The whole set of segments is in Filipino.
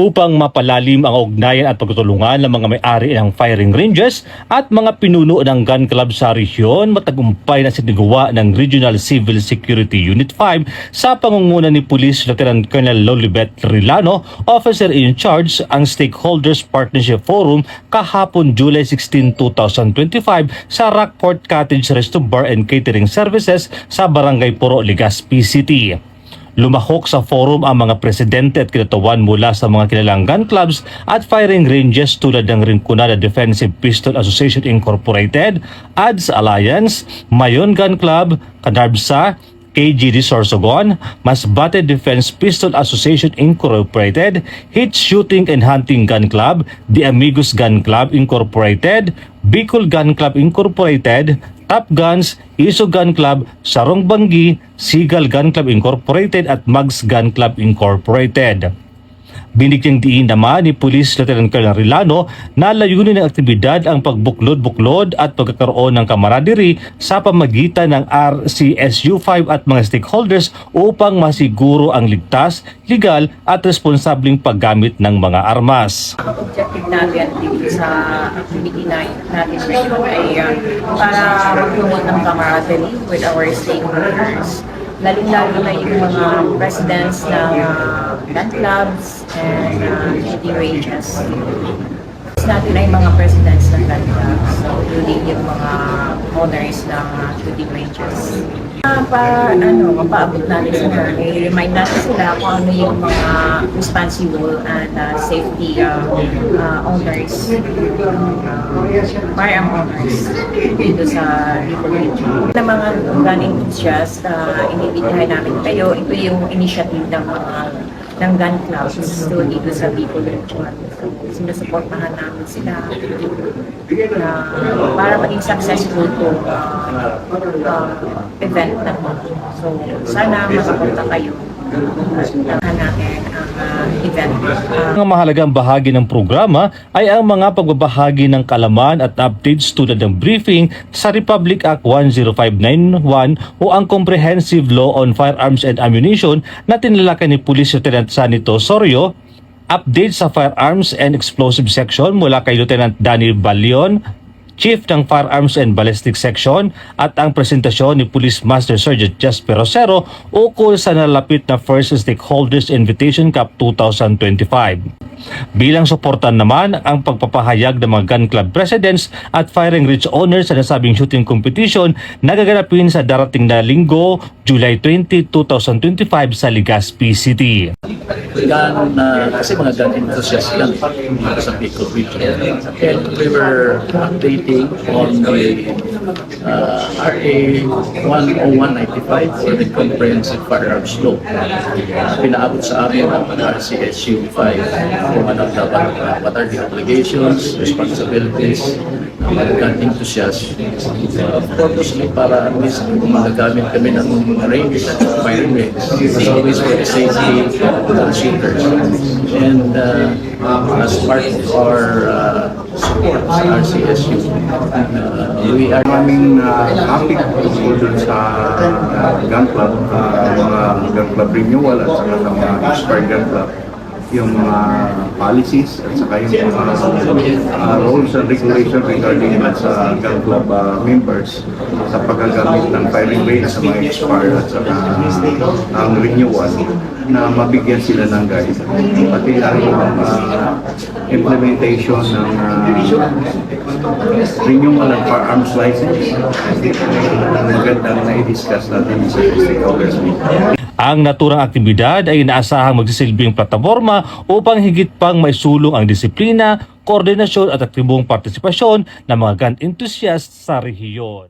upang mapalalim ang ugnayan at pagtutulungan ng mga may-ari ng firing ranges at mga pinuno ng gun club sa rehiyon. Matagumpay na sinagawa ng Regional Civil Security Unit 5 sa pangunguna ni Police Lieutenant Colonel Lolibet Rilano, Officer in Charge, ang Stakeholders Partnership Forum kahapon July 16, 2025 sa Rockport Cottage Resto Bar and Catering Services sa Barangay Puro, Legazpi City. Lumahok sa forum ang mga presidente at kinatawan mula sa mga kilalang gun clubs at firing ranges tulad ng Rinconada Defensive Pistol Association Incorporated, ADS Alliance, Mayon Gun Club, Canarbsa, KGD Sorsogon, Masbate Defense Pistol Association Incorporated, Hit Shooting and Hunting Gun Club, The Amigos Gun Club Incorporated, Bicol Gun Club Incorporated, Top Guns, Iso Gun Club, Sarong Banggi, Sigal Gun Club Incorporated at Mags Gun Club Incorporated. Binigyang diin naman ni Police Lieutenant Colonel Rilano na layunin ng aktibidad ang pagbuklod-buklod at pagkakaroon ng camaraderie sa pamagitan ng RCSU-5 at mga stakeholders upang masiguro ang ligtas, legal at responsableng paggamit ng mga armas. Ang objective natin dito sa activity natin ngayon ay para mag-promote ng camaraderie with our stakeholders. Lalong-lalo na yung mga presidents ng gun clubs and shooting ranges. Natin ay mga presidents ng gun clubs, so including yung mga owners ng shooting ranges. Mapaabot natin sila, i-remind natin sila kung ano yung mga responsible and safety owners, firearm owners dito sa Bicol region. Na mga gun enthusiasts, inibitahan namin kayo, ito yung initiative ng gun clubs dito sa Bicol region. Sinusuportahan namin sila para maging successful itong event na po. So, sana masuporta kayo natin ang event. Ang mahalagang bahagi ng programa ay ang mga pagbabahagi ng kaalaman at updates tulad ng briefing sa Republic Act 10591 o ang Comprehensive Law on Firearms and Ammunition na tinalakan ni Police Lieutenant Sanito Sorio, update sa Firearms and Explosive Section mula kay Lieutenant Danny Balion, Chief ng Firearms and Ballistic Section, at ang presentasyon ni Police Master Sergeant Jasper Rosero ukol sa nalapit na First Stakeholders Invitation Cup 2025. Bilang suportan naman ang pagpapahayag ng mga gun club presidents at firing range owners sa nasabing shooting competition na gaganapin sa darating na linggo, July 20, 2025 sa Legazpi City. Kasi mga gun enthusiasts lang sa Bicol region. And we were updating on the RA 10195 for the Comprehensive Firearms Law. Pinaabot sa amin ang RCSU 5 kung ano dapat, what are the obligations, responsibilities ng mga gun enthusiasts. Purposely para at least magagamit kami ng range at firing range. It's always for the safety of the shooters. And as part of our support sa RCSU, we are happy tungkol dun sa gun club, mga gun club renewal at saka sa mga expired gun club, yung policies at saka yung mga rules and regulations regarding sa gun club members sa paggagamit ng firing range sa mga expired at saka ang renewal na mabigyan sila ng guide. Pati ang implementation ng renewal ng firearms license. Magandang na-discuss natin sa stakeholders meeting. Ang naturang aktibidad ay inaasahang magsisilbing plataforma upang higit pang maisulong ang disiplina, koordinasyon at aktibong partisipasyon ng mga gun enthusiasts sa rehiyon.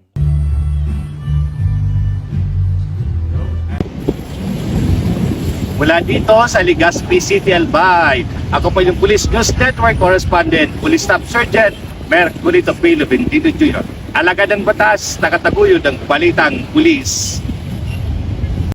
Mula dito sa Legazpi City, Albay, ako po yung Police News Network Correspondent, Police Staff Sergeant Merculito P. Leventino Jr. Alagad ng batas, nakataguyod ng balitang pulis.